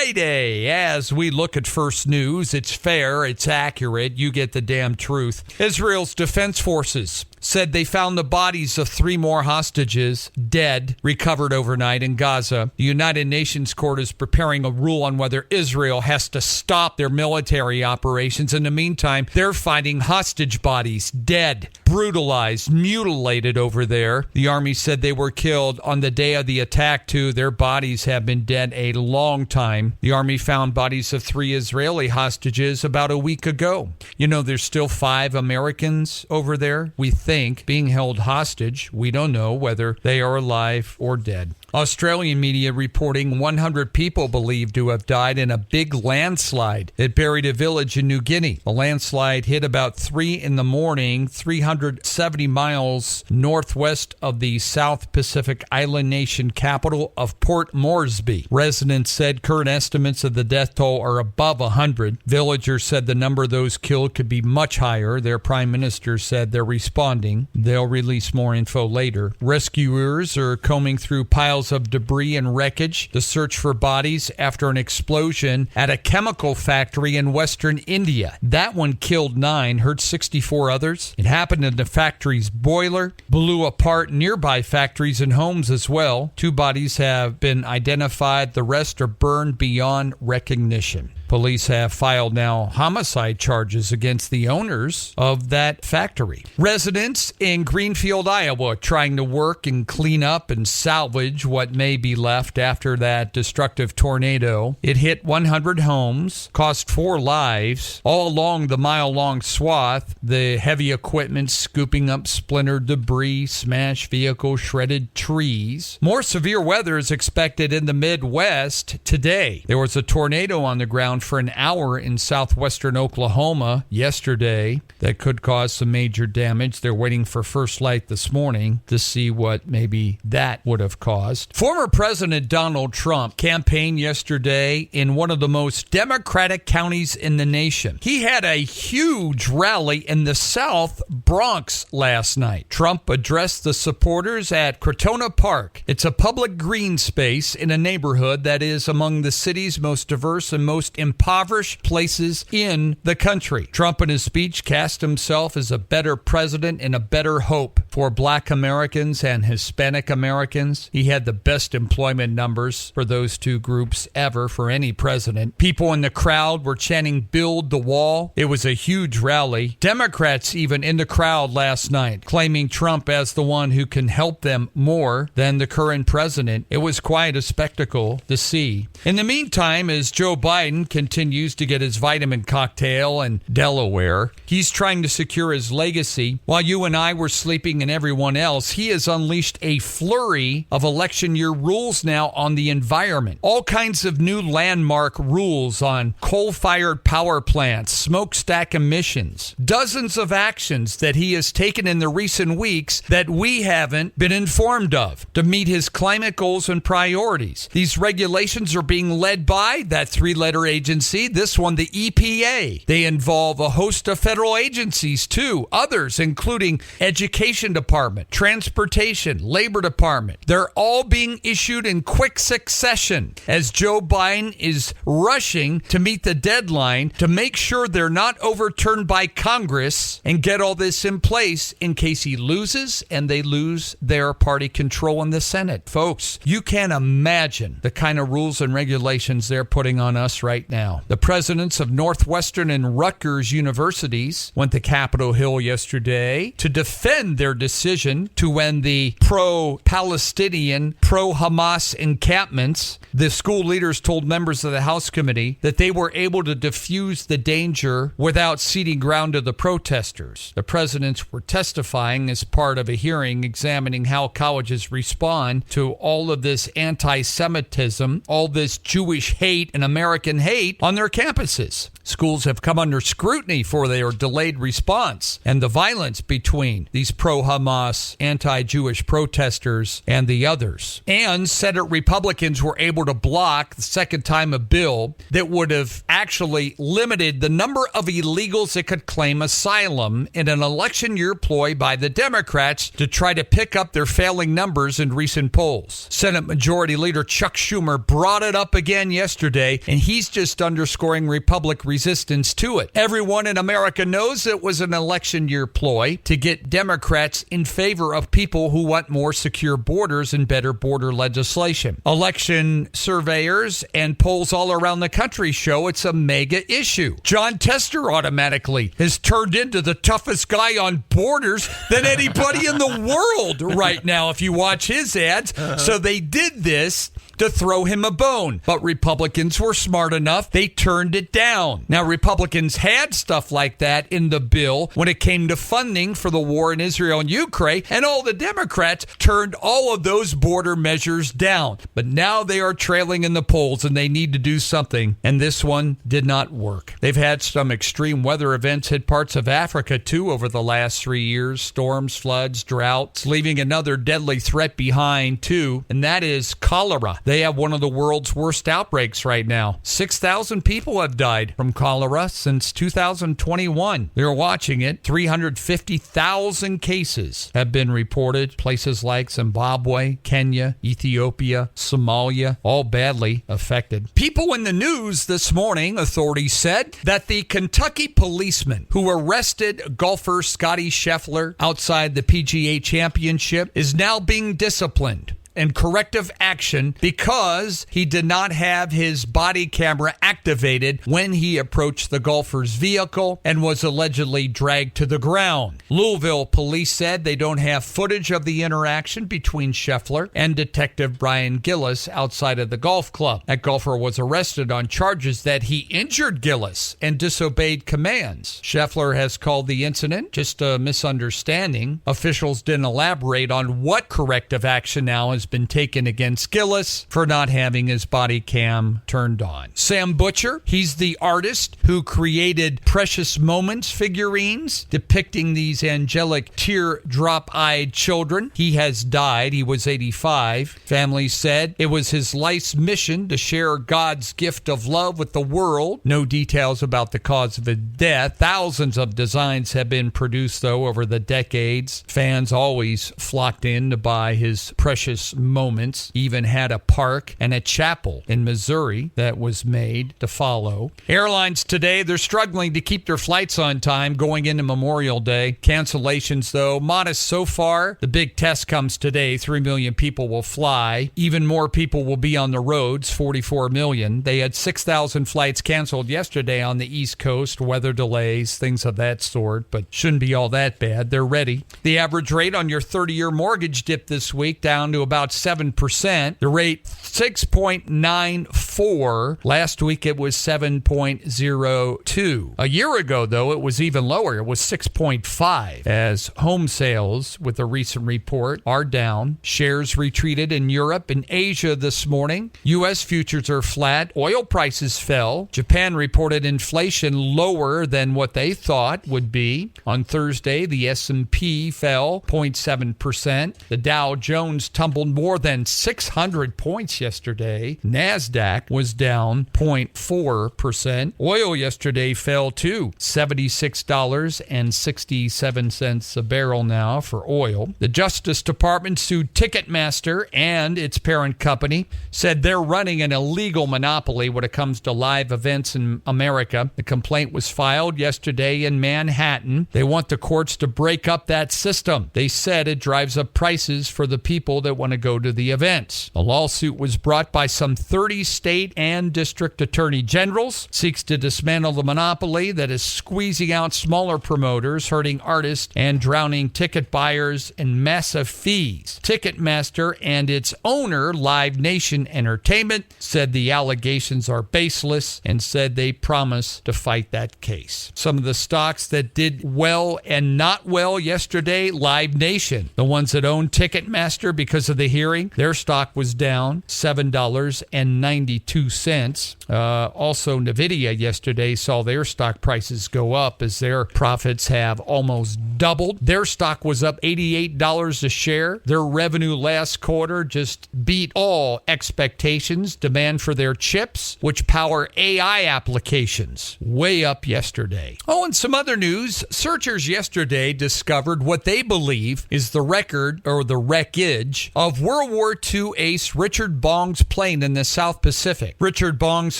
Friday. As we look at First News, it's fair, it's accurate, you get the damn truth. Israel's defense forces said they found the bodies of 3 more hostages dead, recovered overnight in Gaza. The United Nations Court is preparing a rule on whether Israel has to stop their military operations. In the meantime, they're finding hostage bodies dead, brutalized, mutilated over there. The army said they were killed on the day of the attack, too. Their bodies have been dead a long time. The army found bodies of 3 Israeli hostages about a week ago. You know, there's still 5 Americans over there, we think, being held hostage. We don't know whether they are alive or dead. Australian media reporting 100 people believed to have died in a big landslide that buried a village in New Guinea. The landslide hit about 3 in the morning, 370 miles northwest of the South Pacific island nation capital of Port Moresby. Residents said current estimates of the death toll are above 100. Villagers said the number of those killed could be much higher. Their prime minister said they're responding. They'll release more info later. Rescuers are combing through piles of debris and wreckage to search for bodies after an explosion at a chemical factory in western India. That one killed 9, hurt 64 others. It happened in the factory's boiler, blew apart nearby factories and homes as well. 2 bodies have been identified. The rest are burned beyond recognition. Police have filed now homicide charges against the owners of that factory. Residents in Greenfield, Iowa, trying to work and clean up and salvage what may be left after that destructive tornado. It hit 100 homes, cost 4 lives, all along the mile-long swath. The heavy equipment scooping up splintered debris, smashed vehicles, shredded trees. More severe weather is expected in the Midwest today. There was a tornado on the ground for an hour in southwestern Oklahoma yesterday that could cause some major damage. They're waiting for first light this morning to see what maybe that would have caused. Former President Donald Trump campaigned yesterday in one of the most Democratic counties in the nation. He had a huge rally in the South Bronx last night. Trump addressed the supporters at Crotona Park. It's a public green space in a neighborhood that is among the city's most diverse and most impoverished places in the country. Trump in his speech cast himself as a better president and a better hope for Black Americans and Hispanic Americans. He had the best employment numbers for those 2 groups ever for any president. People in the crowd were chanting, "Build the wall." It was a huge rally. Democrats even in the crowd last night claiming Trump as the one who can help them more than the current president. It was quite a spectacle to see. In the meantime, as Joe Biden continues to get his vitamin cocktail in Delaware, he's trying to secure his legacy. While you and I were sleeping and everyone else, he has unleashed a flurry of election year rules now on the environment. All kinds of new landmark rules on coal-fired power plants, smokestack emissions, dozens of actions that he has taken in the recent weeks that we haven't been informed of to meet his climate goals and priorities. These regulations are being led by that 3-letter agency, this one, the EPA. They involve a host of federal agencies, too. Others, including Education Department, Transportation, Labor Department. They're all being issued in quick succession as Joe Biden is rushing to meet the deadline to make sure they're not overturned by Congress and get all this in place in case he loses and they lose their party control in the Senate. Folks, you can't imagine the kind of rules and regulations they're putting on us right now. The presidents of Northwestern and Rutgers universities went to Capitol Hill yesterday to defend their decision to end the pro-Palestinian, pro-Hamas encampments. The school leaders told members of the House committee that they were able to defuse the danger without ceding ground to the protesters. The presidents were testifying as part of a hearing examining how colleges respond to all of this anti-Semitism, all this Jewish hate and American hate date on their campuses. Schools have come under scrutiny for their delayed response and the violence between these pro-Hamas, anti-Jewish protesters and the others. And Senate Republicans were able to block the second time a bill that would have actually limited the number of illegals that could claim asylum in an election year ploy by the Democrats to try to pick up their failing numbers in recent polls. Senate Majority Leader Chuck Schumer brought it up again yesterday, and he's just underscoring Republican resistance to it. Everyone in America knows it was an election year ploy to get Democrats in favor of people who want more secure borders and better border legislation. Election surveyors and polls all around the country show it's a mega issue. John Tester automatically has turned into the toughest guy on borders than anybody in the world right now if you watch his ads. So they did this to throw him a bone. But Republicans were smart enough. They turned it down. Now, Republicans had stuff like that in the bill when it came to funding for the war in Israel and Ukraine, and all the Democrats turned all of those border measures down. But now they are trailing in the polls, and they need to do something, and this one did not work. They've had some extreme weather events hit parts of Africa, too, over the last 3 years. Storms, floods, droughts, leaving another deadly threat behind, too, and that is cholera. They have one of the world's worst outbreaks right now. 6,000 people have died from cholera since 2021. They're watching it. 350,000 cases have been reported. Places like Zimbabwe, Kenya, Ethiopia, Somalia, all badly affected. People in the news this morning, authorities said that the Kentucky policeman who arrested golfer Scottie Scheffler outside the PGA Championship is now being disciplined and corrective action because he did not have his body camera activated when he approached the golfer's vehicle and was allegedly dragged to the ground. Louisville police said they don't have footage of the interaction between Scheffler and Detective Brian Gillis outside of the golf club. That golfer was arrested on charges that he injured Gillis and disobeyed commands. Scheffler has called the incident just a misunderstanding. Officials didn't elaborate on what corrective action now has been taken against Gillis for not having his body cam turned on. Sam Butcher, he's the artist who created Precious Moments figurines depicting these angelic teardrop-eyed children. He has died. He was 85. Families said it was his life's mission to share God's gift of love with the world. No details about the cause of his death. Thousands of designs have been produced, though, over the decades. Fans always flocked in to buy his Precious Moments. Even had a park and a chapel in Missouri that was made to follow. Airlines today, they're struggling to keep their flights on time going into Memorial Day. Cancellations, though, modest so far. The big test comes today. 3 million people will fly. Even more people will be on the roads, 44 million. They had 6,000 flights canceled yesterday on the East Coast. Weather delays, things of that sort, but shouldn't be all that bad. They're ready. The average rate on your 30-year mortgage dipped this week down to about 7%. The rate 6.94. Last week it was 7.02. A year ago, though, it was even lower. It was 6.5. As home sales, with a recent report, are down. Shares retreated in Europe and Asia this morning. U.S. futures are flat. Oil prices fell. Japan reported inflation lower than what they thought would be. On Thursday, the S&P fell 0.7%. The Dow Jones tumbled more than 600 points yesterday. NASDAQ was down 0.4%. Oil yesterday fell to $76.67 a barrel now for oil. The Justice Department sued Ticketmaster and its parent company, said they're running an illegal monopoly when it comes to live events in America. The complaint was filed yesterday in Manhattan. They want the courts to break up that system. They said it drives up prices for the people that want to go to the events. The lawsuit was brought by some 30 state and district attorney generals, seeks to dismantle the monopoly that is squeezing out smaller promoters, hurting artists, and drowning ticket buyers in massive fees. Ticketmaster and its owner, Live Nation Entertainment, said the allegations are baseless and said they promise to fight that case. Some of the stocks that did well and not well yesterday, Live Nation, the ones that own Ticketmaster because of the hearing, their stock was down $7.92. Also, NVIDIA yesterday saw their stock prices go up as their profits have almost doubled. Their stock was up $88 a share. Their revenue last quarter just beat all expectations. Demand for their chips, which power AI applications, way up yesterday. Oh, and some other news. Searchers yesterday discovered what they believe is the record or the wreckage of World War II ace Richard Bong's plane in the South Pacific. Richard Bong's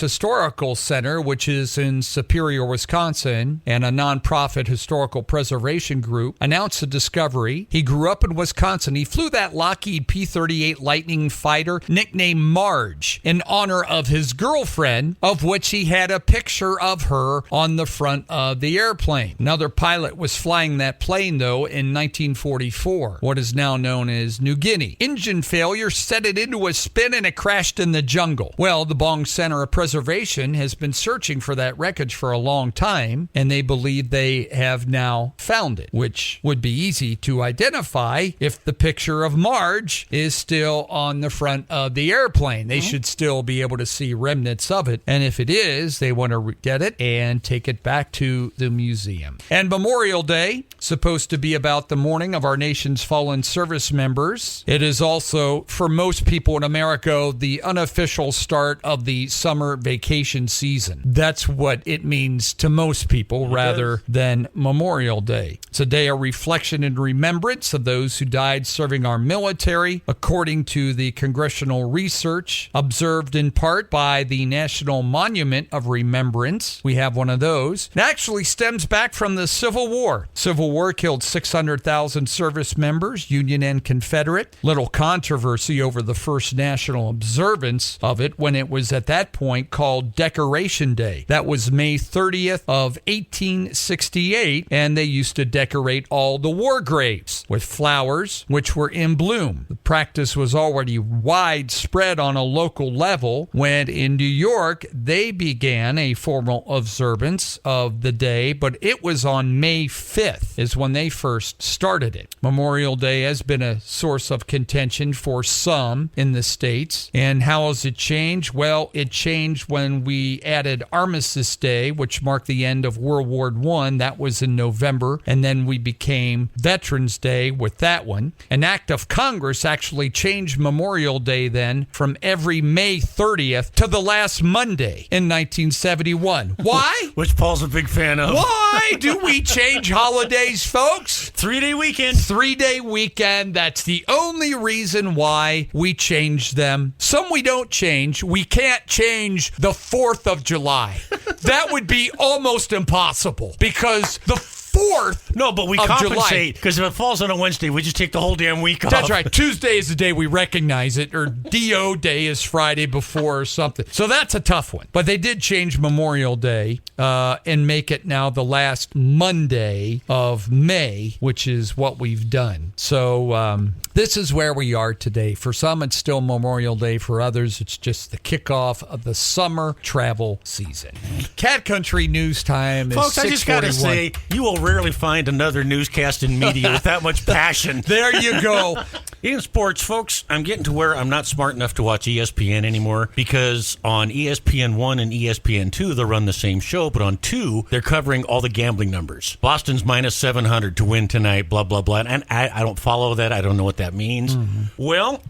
Historical Center, which is in Superior, Wisconsin, and a nonprofit historical preservation group, announced the discovery. He grew up in Wisconsin. He flew that Lockheed P-38 Lightning fighter nicknamed Marge in honor of his girlfriend, of which he had a picture of her on the front of the airplane. Another pilot was flying that plane, though, in 1944, what is now known as New Guinea. Engine failure set it into a spin and it crashed in the jungle. Well, the Bong Center of Preservation has been searching for that wreckage for a long time, and they believe they have now found it, which would be easy to identify if the picture of Marge is still on the front of the airplane. They should still be able to see remnants of it, and if it is, they want to get it and take it back to the museum. And Memorial Day, supposed to be about the mourning of our nation's fallen service members. It is also, for most people in America, the unofficial start of the summer vacation season. That's what it means to most people rather than Memorial Day. It's a day of reflection and remembrance of those who died serving our military, according to the congressional research observed in part by the National Monument of Remembrance. We have one of those. It actually stems back from the Civil War. Civil War killed 600,000 service members, Union and Confederate. Little controversy over the first national observance of it when it was at that point called Decoration Day. That was May 30th of 1868, and they used to decorate all the war graves with flowers, which were in bloom. The practice was already widespread on a local level when in New York they began a formal observance of the day, but it was on May 5th is when they first started it. Memorial Day has been a source of contention for some in the States. And how has it changed? Well, it changed when we added Armistice Day, which marked the end of World War I. That was in November. And then we became Veterans Day with that one. An act of Congress actually changed Memorial Day then from every May 30th to the last Monday in 1971. Why? Which Paul's a big fan of. Why do we change holidays, folks? 3-day weekend. 3-day weekend. That's the only reason why we change them. Some we don't change. We can't change the 4th of July. That would be almost impossible because the 4th No, but we of compensate because if it falls on a Wednesday, we just take the whole damn week off. That's right. Tuesday is the day we recognize it, or DO Day is Friday before or something. So that's a tough one. But they did change Memorial Day and make it now the last Monday of May, which is what we've done. So this is where we are today. For some, it's still Memorial Day. For others, it's just the kickoff of the summer travel season. Cat Country News Time is Folks, I just got to 6:41. say, you will rarely find another newscast in media with that much passion. There you go. In sports, folks, I'm getting to where I'm not smart enough to watch ESPN anymore because on ESPN 1 and ESPN 2, they'll run the same show, but on 2, they're covering all the gambling numbers. Boston's minus 700 to win tonight, blah, blah, blah. And I don't follow that. I don't know what that means. Well,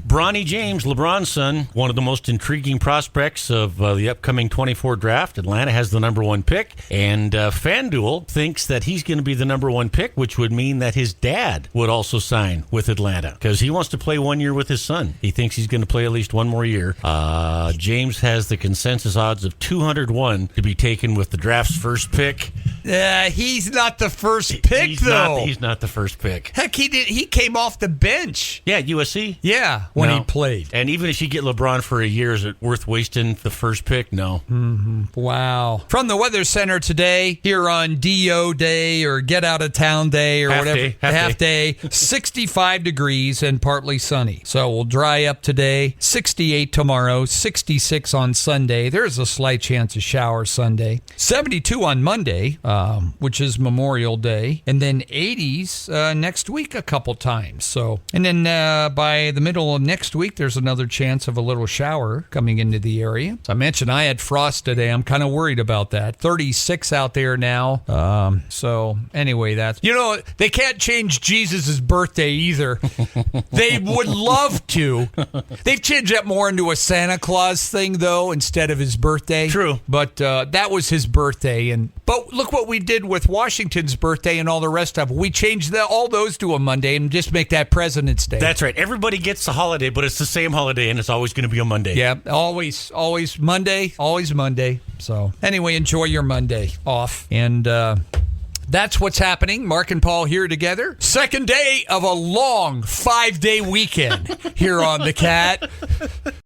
Bronny James, LeBron's son, one of the most intriguing prospects of the upcoming 24 draft. Atlanta has the number 1 pick, and FanDuel thinks that he's going to be the number 1 pick, which would mean that his dad would also sign with Atlanta because he wants to play 1 year with his son. He thinks he's going to play at least 1 more year. James has the consensus odds of 201 to be taken with the draft's first pick. He's not the first pick, though. He's not the first pick. Heck, he came off the bench. Yeah, USC. Yeah, when No. he played. And even if you get LeBron for a year, is it worth wasting the first pick? No. Wow. From the Weather Center today, here on DO Day or Get Out of Town Day or Half whatever. day, half day. 65 degrees and partly sunny. So we'll dry up today. 68 tomorrow, 66 on Sunday. There's a slight chance of shower Sunday. 72 on Monday. which is Memorial Day, and then 80s next week a couple times. So, and then by the middle of next week, there's another chance of a little shower coming into the area. So I mentioned I had frost today. I'm kind of worried about that. 36 out there now. So anyway, that's, they can't change Jesus' birthday either. They would love to. They've changed that more into a Santa Claus thing, though, instead of his birthday. True. But that was his birthday. But look what we did with Washington's birthday and all the rest of it. We changed all those to a Monday and just make that President's Day. That's right. Everybody gets the holiday, but it's the same holiday, and it's always going to be a Monday. Yeah, always Monday, always Monday. So anyway, enjoy your Monday off. And that's what's happening. Mark and Paul here together. Second day of a long 5-day weekend here on The Cat.